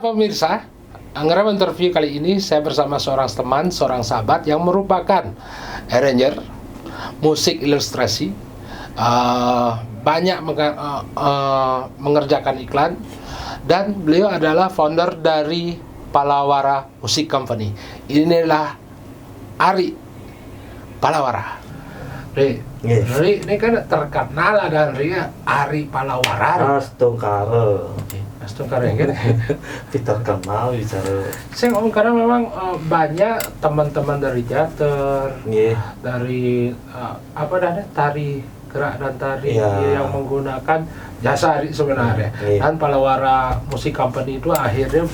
pemirsa, Anggrem interview kali ini saya bersama seorang teman, seorang sahabat yang merupakan arranger, musik ilustrasi, banyak mengerjakan iklan, dan beliau adalah founder dari Palawara Music Company. Inilah Ari Palawara. Ri, ini kan terkenal ada Ari Palawara. Astungkara. Astungkara yang gitu. Terkenal bicara. Saya ngomong karena memang banyak teman-teman dari teater, dari tari gerak dan tari yang menggunakan jasa Ari sebenarnya. Dan Palawara Music Company itu akhirnya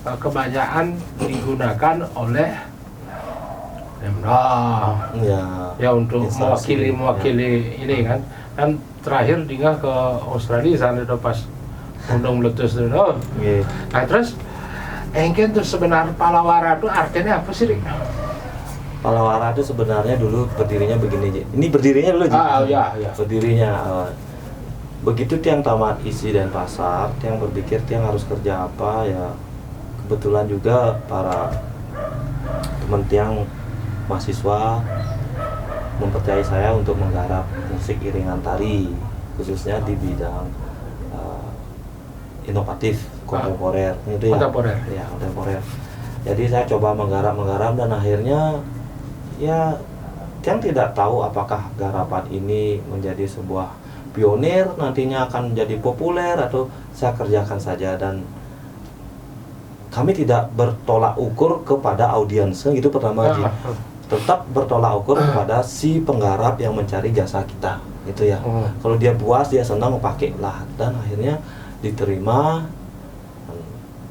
kebanyakan digunakan oleh ya untuk mewakili ini kan. Dan terakhir dia ke Australia sana udah pas undang meletus dulu. Nah terus engken tuh sebenarnya Palawara itu artinya apa sih, Rik? Palawara itu sebenarnya dulu berdirinya begini. Ini berdirinya dulu. Ya. Berdirinya begitu tiang tamat isi dan pasar, tiang berpikir tiang harus kerja apa ya. Kebetulan juga para teman tiang mahasiswa mempercayai saya untuk menggarap musik iringan tari, khususnya di bidang inovatif, kontemporer. Itu ya kontemporer. Jadi saya coba menggarap dan akhirnya ya yang tidak tahu apakah garapan ini menjadi sebuah pionir nantinya akan menjadi populer atau saya kerjakan saja, dan kami tidak bertolak ukur kepada audiensnya gitu pertama aja. Tetap bertolak ukur kepada si penggarap yang mencari jasa kita gitu ya. Kalau dia puas, dia senang pakai lah, dan akhirnya diterima.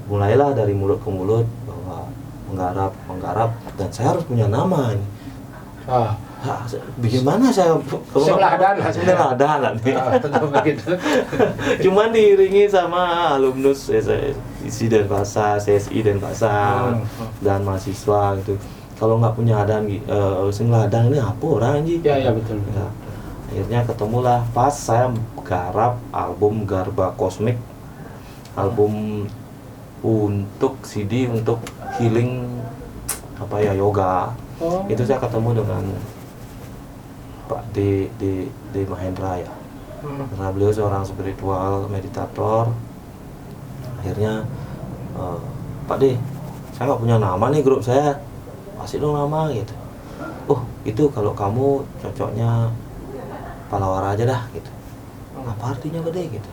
Mulailah dari mulut ke mulut bahwa menggarap dan saya harus punya nama ini. Bagaimana saya Seladan cuman diiringi sama alumnus isi Denpasar, CSI Denpasar dan mahasiswa gitu. Kalau nggak punya adan, Seladan ini apa orang anjing? Ya betul. Ya, akhirnya ketemulah pas saya garap album Garba Kosmik, album untuk CD untuk healing yoga. Itu saya ketemu dengan Pak D Mahendra ya. Karena beliau seorang spiritual meditator. Akhirnya Pak D, saya nggak punya nama nih grup saya, kasih dong nama gitu. Itu kalau kamu cocoknya Palawara aja dah gitu. Apa artinya Pak D gitu?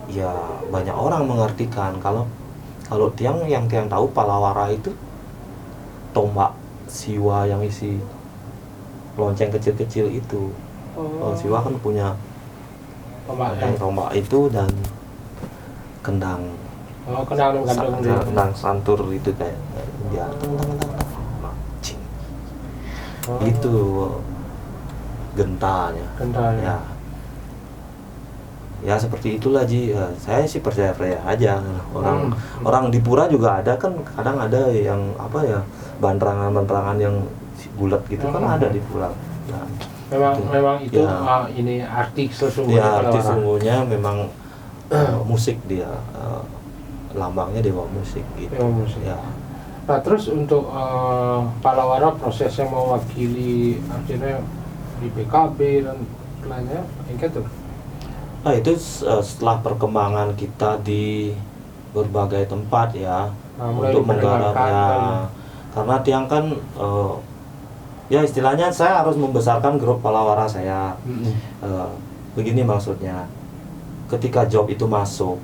Ya banyak orang mengartikan kalau tiang tahu Palawara itu tombak siwa yang isi lonceng kecil-kecil itu. Siwa kan punya tombak itu dan kendang. Kendang santur itu kayak dia mancing. Itu gentanya. Ya seperti itulah Ji. Saya sih percaya aja. Orang di pura juga ada kan, kadang ada yang banterangan yang bulat gitu kan ada di pura. Nah, memang itu ini arti sesungguhnya. Ya arti sesungguhnya memang musik dia, lambangnya dewa musik gitu. Dewa musik. Ya. Nah terus untuk Palawara prosesnya mewakili artinya di PKB dan lainnya, engke tuh. Nah itu setelah perkembangan kita di berbagai tempat ya, untuk menggarap ya, karena tiang kan ya istilahnya saya harus membesarkan grup Palawara saya. Begini maksudnya, ketika job itu masuk,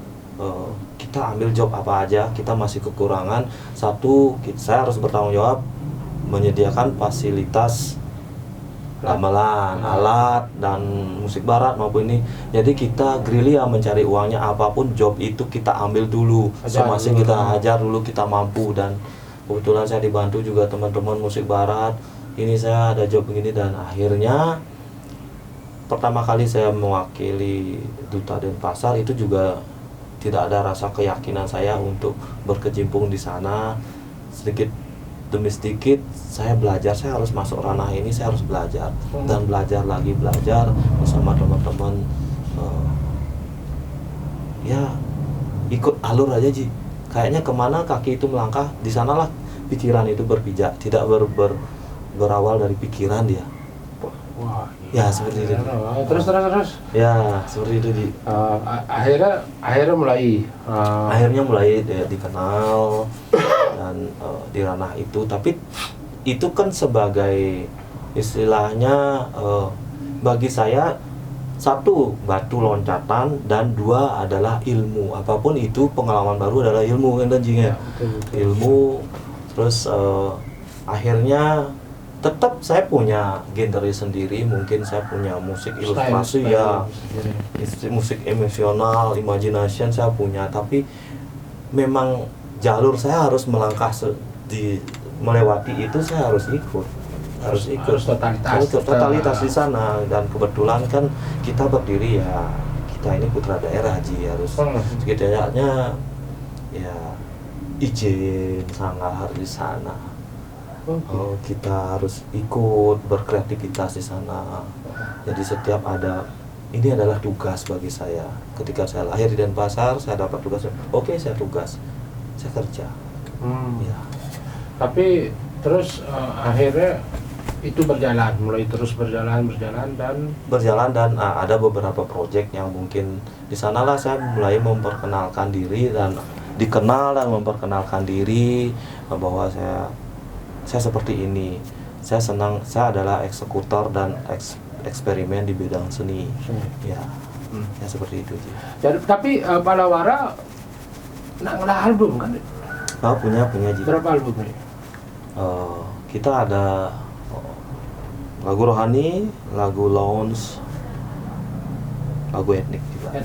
kita ambil job apa aja, kita masih kekurangan satu, saya harus bertanggung jawab menyediakan fasilitas gamelan, alat, dan musik barat maupun ini. Jadi kita gerilya mencari uangnya, apapun job itu kita ambil dulu, semasa kita hajar dulu kita mampu. Dan kebetulan saya dibantu juga teman-teman musik barat. Ini saya ada job begini, dan akhirnya pertama kali saya mewakili Duta Denpasar itu juga tidak ada rasa keyakinan saya untuk berkecimpung di sana. Sedikit demi sedikit saya belajar, saya harus masuk ranah ini, saya harus belajar dan belajar bersama teman-teman. Ya ikut alur aja Ji. Kayaknya kemana kaki itu melangkah, di sanalah pikiran itu berpijak, tidak berawal dari pikiran dia. Wah, ya seperti itu. Terus. Ya seperti itu Ji. Akhirnya mulai. Akhirnya mulai dikenal dan di ranah itu. Tapi itu kan sebagai istilahnya bagi saya, satu batu loncatan dan dua adalah ilmu. Apapun itu pengalaman baru adalah ilmu kan Ji ya. Ilmu. Terus akhirnya tetap saya punya genre sendiri, mungkin saya punya musik ilustrasi ya, musik emosional, imagination saya punya, tapi memang jalur saya harus melangkah melewati itu, saya harus ikut totalitas di sana. Dan kebetulan kan kita berdiri ya, kita ini putra daerah Ji, harus setidaknya ya izin sanggar di sana. Kita harus ikut berkreativitas di sana. Jadi setiap ada, ini adalah tugas bagi saya. Ketika saya lahir di Denpasar, saya dapat tugas. Oke, saya tugas, saya kerja. Ya. Tapi terus akhirnya itu mulai terus berjalan dan ada beberapa proyek yang mungkin di sanalah saya mulai memperkenalkan diri dan dikenal dan memperkenalkan diri bahwa saya seperti ini. Saya senang, saya adalah eksekutor dan eksperimen di bidang seni. Ya, ya seperti itu. Jadi, tapi Palawara nggak album kan? Punya Ji. Berapa album ini? Kita ada lagu rohani, lagu lounge, lagu etnik juga.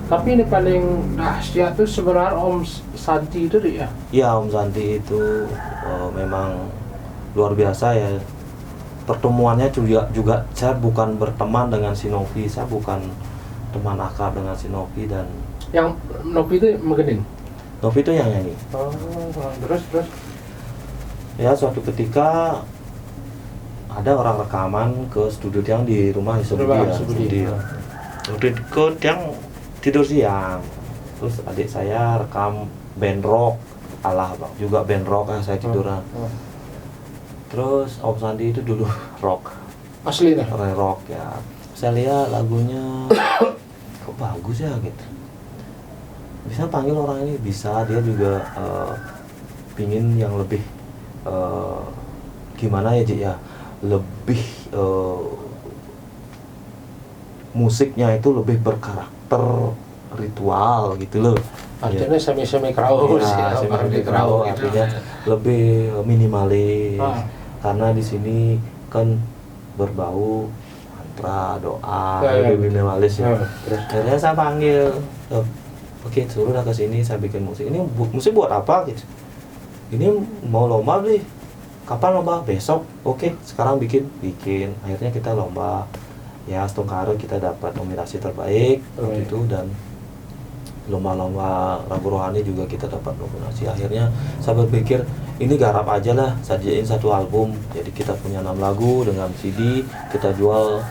Tapi ini paling dahsyat tuh sebenarnya Om Santi itu ya? Iya, Om Santi itu memang luar biasa ya. Pertemuannya juga saya bukan berteman dengan si Novi, saya bukan teman akrab dengan si Novi. Dan yang Novi itu Megening? Novi itu yang nyanyi. Terus? Ya, suatu ketika ada orang rekaman ke studio yang di rumah Subudi. Waktu itu yang tidur siang, terus adik saya rekam band rock, juga band rock saya tiduran. Terus Om Sandi itu dulu rock, asli nih? Rock ya. Saya lihat lagunya kok bagus ya gitu. Bisa panggil orang ini, bisa. Dia juga pingin yang lebih gimana ya Ji ya, lebih musiknya itu lebih berkarakter ritual gitu loh. Artinya semi kraus ya, semi kraus artinya lebih minimalis. Karena di sini kan berbau mantra, doa, lebih minimalis ya. Akhirnya saya panggil, oke, suruhlah ke sini, saya bikin musik. Ini musik buat apa gitu? Ini mau lomba beli. Kapan lomba? Besok. Oke, sekarang bikin. Akhirnya kita lomba. Ya, Stongkare kita dapat nominasi terbaik waktu itu, dan lomba-lomba lagu rohani juga kita dapat nominasi. Akhirnya saya berpikir ini garap aja lah, sajiin satu album. Jadi kita punya 6 lagu dengan CD, kita jual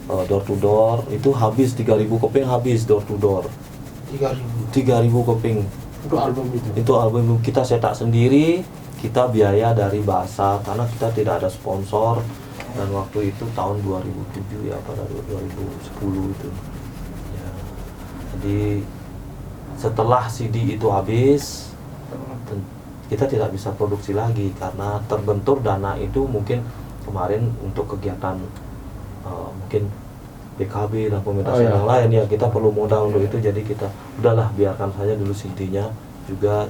door to door. Itu habis 3.000 keping, habis door to door. 3.000 keping. Itu album kita cetak sendiri, kita biaya dari bahasa karena kita tidak ada sponsor. Dan waktu itu tahun 2007 ya, pada 2010 itu ya. Jadi setelah CD itu habis, kita tidak bisa produksi lagi karena terbentur dana itu mungkin kemarin untuk kegiatan mungkin PKB dan komunitas yang lain ya, kita perlu modal untuk itu. Jadi kita udahlah, biarkan saja dulu CD-nya. Juga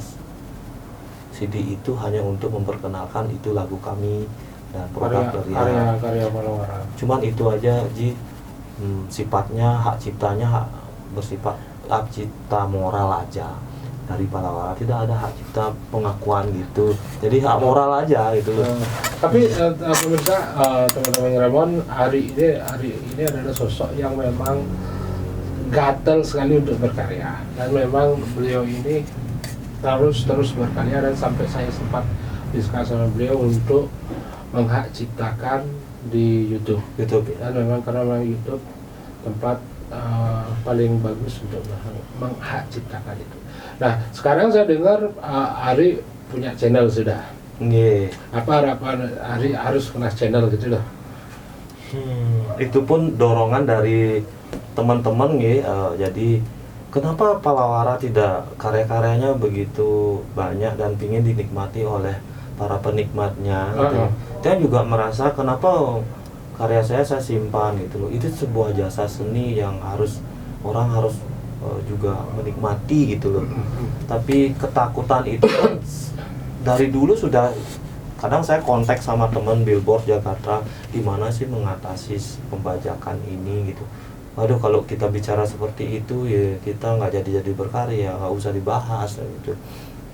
CD itu hanya untuk memperkenalkan itu lagu kami dan produk karya Palawara. Cuman itu aja Ji, sifatnya hak ciptanya bersifat hak cipta moral aja dari Palawara, tidak ada hak cipta pengakuan gitu. Jadi hak moral aja gitu loh. Tapi pemirsa, teman-teman Remon, hari ini adalah sosok yang memang gatel sekali untuk berkarya, dan memang beliau ini terus berkarya, dan sampai saya sempat diskusi sama beliau untuk menghak ciptakan di YouTube. Dan memang karena YouTube tempat paling bagus untuk menghak ciptakan itu. Nah, sekarang saya dengar Ari punya channel sudah. Apa harapan Ari harus kena channel gitu loh? Itu pun dorongan dari teman-teman jadi kenapa Palawara tidak karya-karyanya begitu banyak dan ingin dinikmati oleh para penikmatnya gitu. Dia juga merasa kenapa karya saya simpan gitu loh. Itu sebuah jasa seni yang orang harus juga menikmati gitu loh. Tapi ketakutan itu kan dari dulu sudah. Kadang saya kontak sama teman Billboard Jakarta, gimana sih mengatasi pembajakan ini gitu. Waduh, kalau kita bicara seperti itu ya kita nggak jadi berkarya, nggak usah dibahas gitu.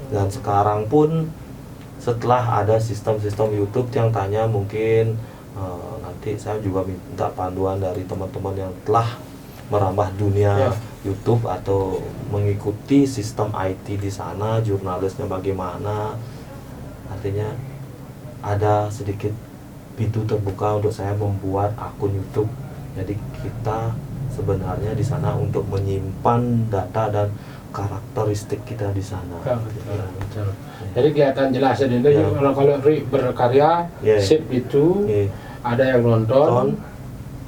Dan sekarang pun setelah ada sistem-sistem YouTube yang tanya, mungkin nanti saya juga minta panduan dari teman-teman yang telah merambah dunia YouTube atau mengikuti sistem IT di sana, jurnalisnya bagaimana. Artinya ada sedikit pintu terbuka untuk saya membuat akun YouTube. Jadi kita sebenarnya di sana untuk menyimpan data dan karakteristik kita di sana. Betul. Jadi kelihatan jelas ini kalau berkarya sip itu ada yang nonton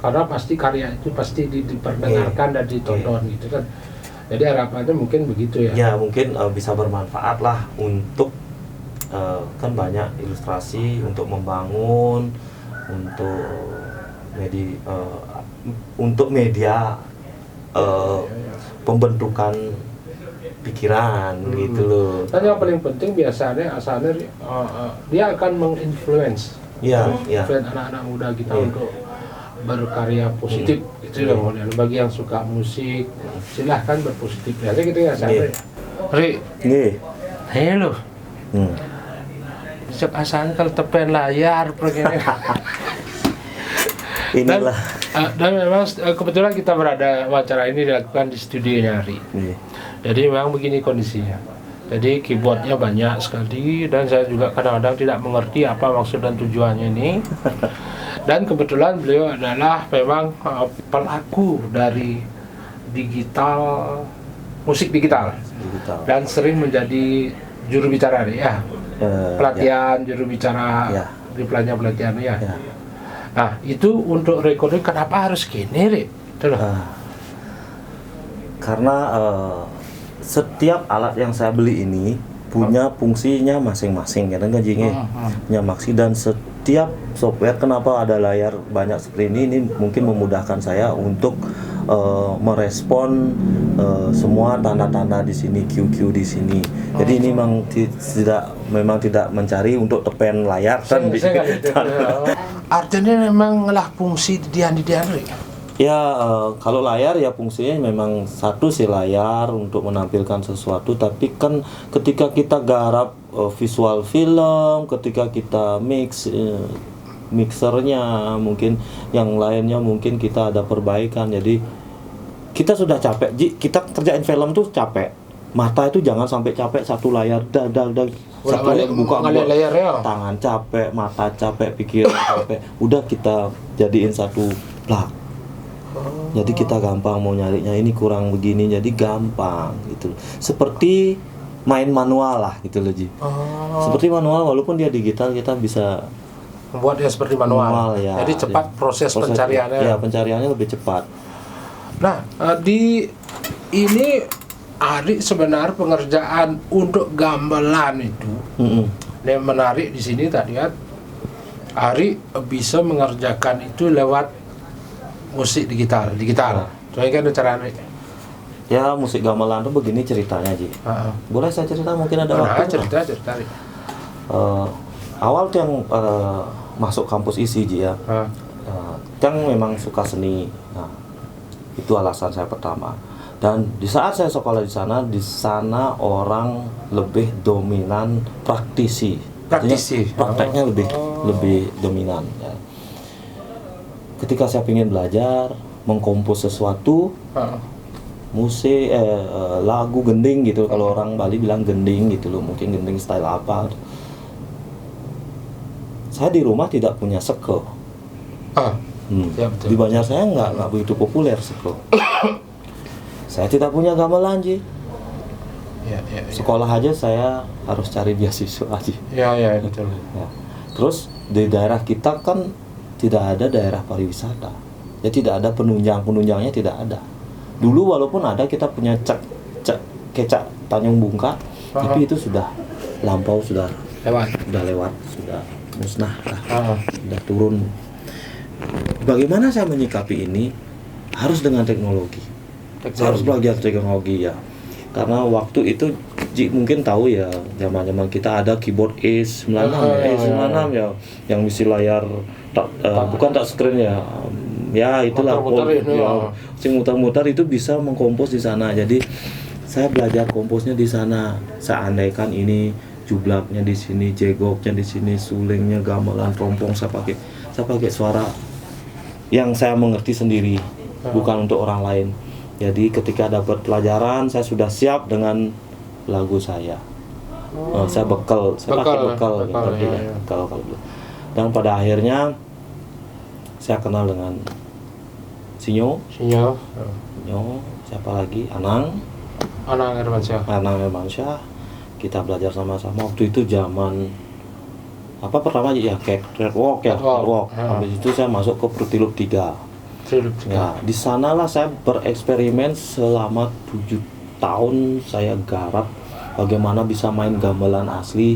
karena pasti karya itu pasti diperdengarkan dan ditonton gitu kan. Jadi harapannya mungkin begitu ya. Ya mungkin bisa bermanfaat lah untuk kan banyak ilustrasi untuk membangun untuk media pembentukan pikiran gitu loh. Dan yang paling penting biasanya asalnya dia akan menginfluence anak-anak muda kita untuk berkarya positif gitu loh. Bagi yang suka musik silahkan berpositif aja gitu ya saya. Ri. Halo. Cek asalnya kalau tepen layar begini. Inilah. Dan memang kebetulan kita berada acara ini dilakukan di studionya Ari. Jadi memang begini kondisinya. Jadi keyboardnya banyak sekali dan saya juga kadang-kadang tidak mengerti apa maksud dan tujuannya ini. Dan kebetulan beliau adalah memang pelaku dari musik digital. Dan sering menjadi juru bicara pelatihan juru bicara di pelatihan ya. Nah itu untuk recording kenapa harus gini Rik? Karena setiap alat yang saya beli ini punya fungsinya masing-masing kan punya maksi, dan setiap software kenapa ada layar banyak seperti ini mungkin memudahkan saya untuk merespon semua tanda-tanda di sini, QQ di sini. Jadi ini memang tidak mencari untuk tepen layar kan. Artinya memang lah fungsi dian. Ya kalau layar ya fungsinya memang satu sih layar untuk menampilkan sesuatu, tapi kan ketika kita garap visual film, ketika kita mixernya mungkin yang lainnya mungkin kita ada perbaikan. Jadi kita sudah capek, kita kerjain film tuh capek, mata itu jangan sampai capek satu layar satu buka layar ya. Tangan capek, mata capek, pikiran capek, udah kita jadiin satu plak. Jadi kita gampang mau nyarinya ini kurang begini, jadi gampang gitu. Seperti main manual lah gitu loh Ji. Seperti manual walaupun dia digital kita bisa membuat dia seperti manual ya. Jadi cepat proses pencariannya. Ya pencariannya lebih cepat. Nah ini Ari sebenarnya pengerjaan untuk gamelan itu yang menarik di sini tadi kan Ari bisa mengerjakan itu lewat musik digital. Soalnya kan ada caranya. Ya musik gamelan tuh begini ceritanya Ji. Boleh saya cerita mungkin ada waktu? Cerita. Awal tuh yang masuk kampus isi Ji ya. Yang memang suka seni. Nah, itu alasan saya pertama. Dan di saat saya sekolah di sana orang lebih dominan praktisi. Prakteknya lebih dominan ya. Ketika saya ingin belajar mengkompos sesuatu musik lagu gending gitu, kalau orang Bali bilang gending gitu loh, mungkin gending style apa. Saya di rumah tidak punya seke. Ya, betul. Di Banjar saya nggak begitu populer sih kok. Saya tidak punya gamelan Ji. Ya. Sekolah aja saya harus cari beasiswa aja. Ya, betul. Ya. Terus di daerah kita kan tidak ada daerah pariwisata. Ya tidak ada penunjangnya tidak ada. Dulu walaupun ada kita punya kecak Tanjung Bungka, tapi itu sudah lampau, sudah lewat, sudah musnah lah, sudah turun. Bagaimana saya menyikapi ini? Harus dengan teknologi. Harus belajar teknologi ya. Karena waktu itu mungkin tahu ya, zaman kita ada keyboard A96 ya, yang misi layar bukan touch screen ya. Ya itulah muter-muter itu bisa mengkompos di sana. Jadi saya belajar komposnya di sana. Saya andaikan ini jublaknya di sini, jegoknya di sini, sulingnya, gamelan, trompong saya pakai suara yang saya mengerti sendiri, bukan untuk orang lain. Jadi ketika dapat pelajaran saya sudah siap dengan lagu saya. Saya bekal. Dan pada akhirnya saya kenal dengan Sinyo, siapa lagi? Anang Hermansyah. Kita belajar sama-sama. Waktu itu zaman pertama ya catwalk. Habis itu saya masuk ke Fruity Loop 3. Ya, di sanalah saya bereksperimen selama 7 tahun. Saya garap bagaimana bisa main gamelan asli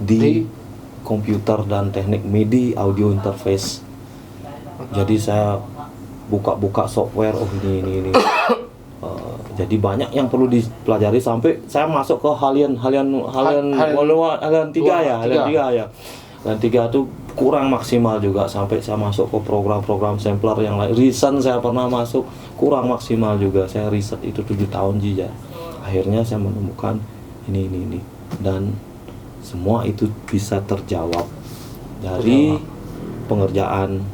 di komputer dan teknik MIDI audio interface. Jadi saya buka software, ini. Jadi banyak yang perlu dipelajari sampai saya masuk ke halian 3 ya. Halian 3 itu kurang maksimal juga, sampai saya masuk ke program-program sampler yang lain. Reason saya pernah masuk, kurang maksimal juga. Saya riset itu 7 tahun ya. Akhirnya saya menemukan ini. Dan semua itu bisa terjawab dari pengerjaan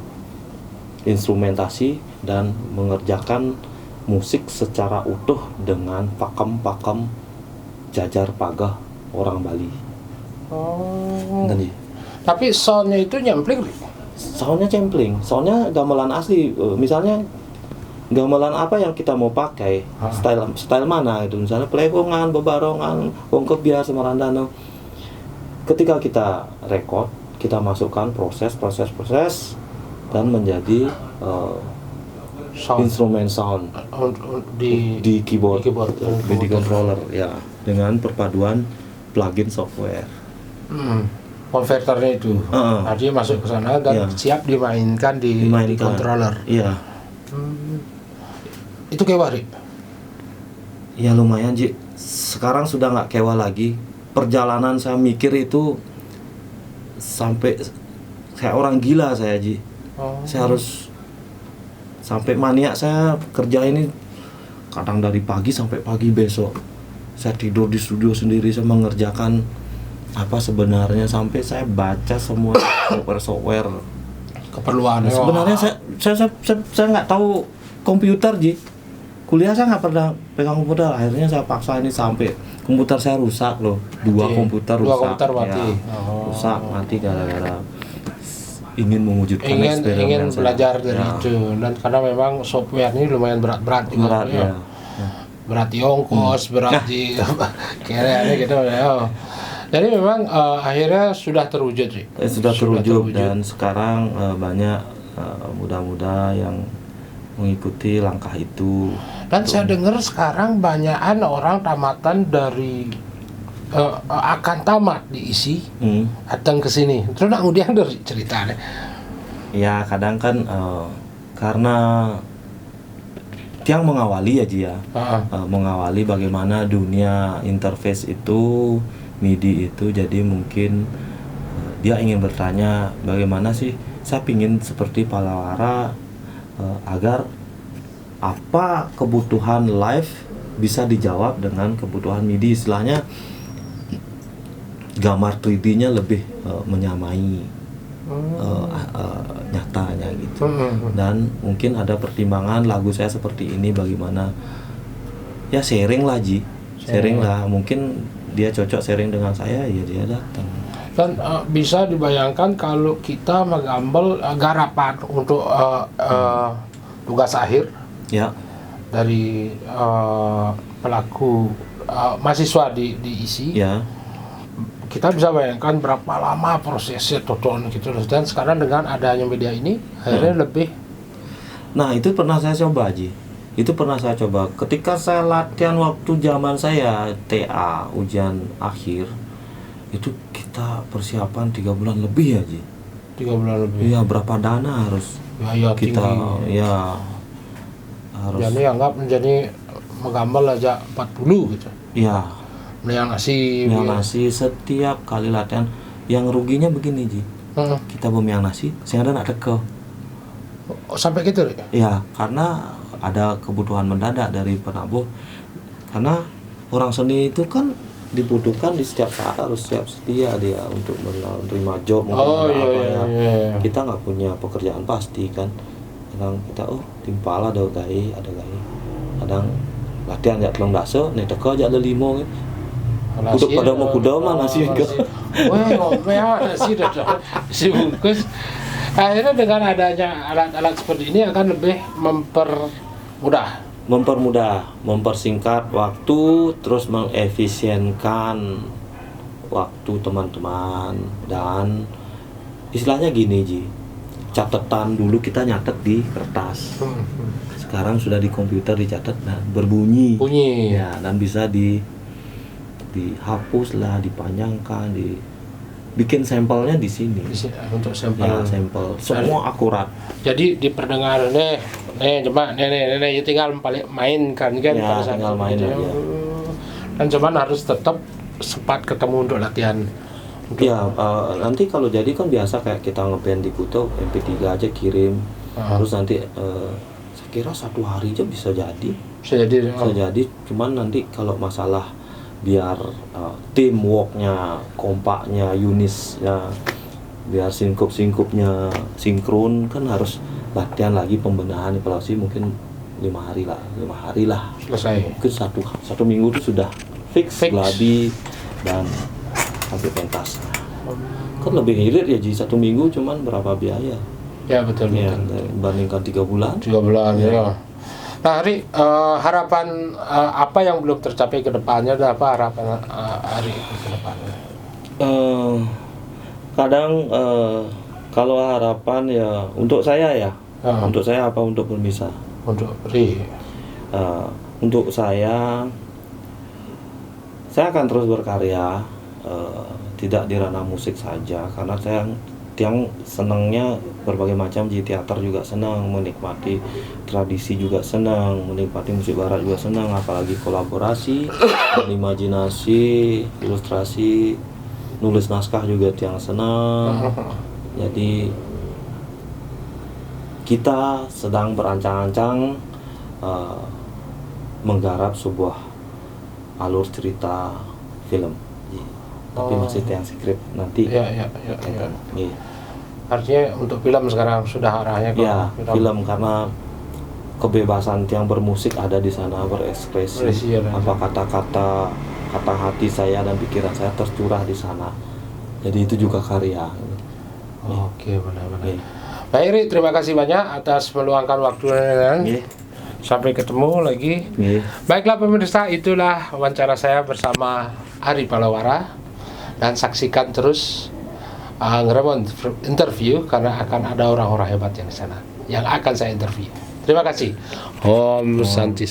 instrumentasi dan mengerjakan musik secara utuh dengan pakem jajar pagah orang Bali. Tapi soundnya itu nyempling? Soundnya gamelan asli. Misalnya gamelan apa yang kita mau pakai, style mana itu, misalnya plekongan, bebarongan, wong kebiasa, semarandano. Ketika kita record, kita masukkan proses dan menjadi instrumen sound di keyboard MIDI controller ya, dengan perpaduan plugin software. Konverternya itu, dia masuk ke sana dan siap dimainkan di controller. Iya. Itu kewa, Rik? Ya lumayan, Ji. Sekarang sudah nggak kewa lagi. Perjalanan saya mikir itu sampai kayak orang gila saya, Ji. Saya harus sampai maniak. Saya kerja ini kadang dari pagi sampai pagi besok. Saya tidur di studio sendiri, saya mengerjakan apa sebenarnya, sampai saya baca semua software keperluan. Sebenarnya saya nggak tahu komputer, Ji. Kuliah saya nggak pernah pegang komputer. Akhirnya saya paksa ini sampai komputer saya rusak loh. Dua komputer mati. Rusak, mati gara-gara ingin mewujudkan ingin belajar dari itu. Dan karena memang software ini lumayan berat juga. Berat di ongkos, berat di kayaknya gitu ya. Jadi memang akhirnya sudah terwujud sih. Sudah terwujud dan sekarang banyak muda-muda yang mengikuti langkah itu. Dan saya dengar sekarang banyakan orang tamatan dari akan tamat diisi datang ke sini. Terus nak kemudian dari ceritanya. Ya kadang kan karena tiang mengawali ya, Ji ya. Mengawali bagaimana dunia interface itu, MIDI itu, jadi mungkin dia ingin bertanya bagaimana sih saya pingin seperti Palawara, agar apa kebutuhan live bisa dijawab dengan kebutuhan MIDI, istilahnya gambar 3D-nya lebih menyamai nyatanya gitu. Dan mungkin ada pertimbangan lagu saya seperti ini bagaimana ya, sharing lah, Ji. Sharing lah, mungkin dia cocok sharing dengan saya, ya dia datang. Dan bisa dibayangkan kalau kita mengambil garapan untuk tugas akhir ya dari pelaku mahasiswa di ISI, ya kita bisa bayangkan berapa lama prosesnya total gitu. Dan sekarang dengan adanya media ini akhirnya lebih. Nah itu pernah saya coba Ji, itu pernah saya coba ketika saya latihan waktu zaman saya TA ujian akhir, itu kita persiapan 3 bulan lebih ya Ji. 3 bulan lebih. Iya, berapa dana harus ya, kita tinggi. ya harus. Jadi anggap menjadi menggambar aja 40 gitu. Iya. Melihat nasi. Setiap kali latihan, yang ruginya begini Ji. Kita bemiang nasi, saya ada nak teko. Oh, sampai gitu ya? Ya, karena ada kebutuhan mendadak dari penabuh. Karena orang seni itu kan dibutuhkan di setiap saat, harus siap sedia dia untuk menerima job. Iya. Kita nggak punya pekerjaan pasti kan. Kadang kita timpala ada gay, kadang latihan ya telung daso, nih teko aja ada 5 kan. Kudu pada mau kuda mana sih ke? Wah, ngomel nasi dah si bungkus. Akhirnya dengan adanya alat-alat seperti ini akan lebih mempersingkat waktu, terus mengefisienkan waktu teman-teman. Dan istilahnya gini Ji, catatan dulu kita nyatet di kertas, sekarang sudah di komputer dicatat dan berbunyi ya, dan bisa dihapus lah, dipanjangkan, bikin sampelnya di sini. Untuk sampel. Ya, sampel semua akurat. Jadi diperdengar nih coba nih tinggal mainkan kan ya, tinggal main aja. Dan cuman harus tetap sempat ketemu untuk latihan. Ya, nanti kalau jadi kan biasa kayak kita ngeband di Kuto, MP3 aja kirim. Terus nanti saya kira 1 hari aja bisa jadi. Bisa jadi, cuman nanti kalau masalah biar teamworknya, kompaknya, unisnya, biar singkup-singkupnya sinkron, kan harus latihan lagi, pembenahan, evaluasi mungkin 5 hari lah selesai. Mungkin satu minggu itu sudah fix. Geladi dan sampai pentas. Kan lebih irit ya Ji, 1 minggu cuman berapa biaya? Ya betul. Bandingkan 3 bulan. 3 bulan ya. Nah, Ari, harapan apa yang belum tercapai ke depannya, dan apa harapan Ari ke depannya? Kadang kalau harapan ya untuk saya ya, untuk saya apa untuk pemirsa? Untuk Ari. Untuk saya akan terus berkarya, tidak di ranah musik saja, karena saya yang senangnya berbagai macam. Di teater juga senang, menikmati tradisi juga senang, menikmati musik barat juga senang, apalagi kolaborasi dan imajinasi, ilustrasi, nulis naskah juga yang senang. Jadi kita sedang berancang-ancang menggarap sebuah alur cerita film, tapi masih yang skrip nanti. Ya. Artinya untuk film sekarang sudah arahnya ke film, karena kebebasan yang bermusik ada di sana, berekspresi, apa kata-kata hati saya dan pikiran saya tercurah di sana. Jadi itu juga karya. Oke, benar-benar. Pak Iri, terima kasih banyak atas meluangkan waktunya. Sampai ketemu lagi. Baiklah pemirsa, itulah wawancara saya bersama Ari Palawara. Dan saksikan terus Ngeremon interview, karena akan ada orang-orang hebat yang di sana yang akan saya interview. Terima kasih. Om Santi.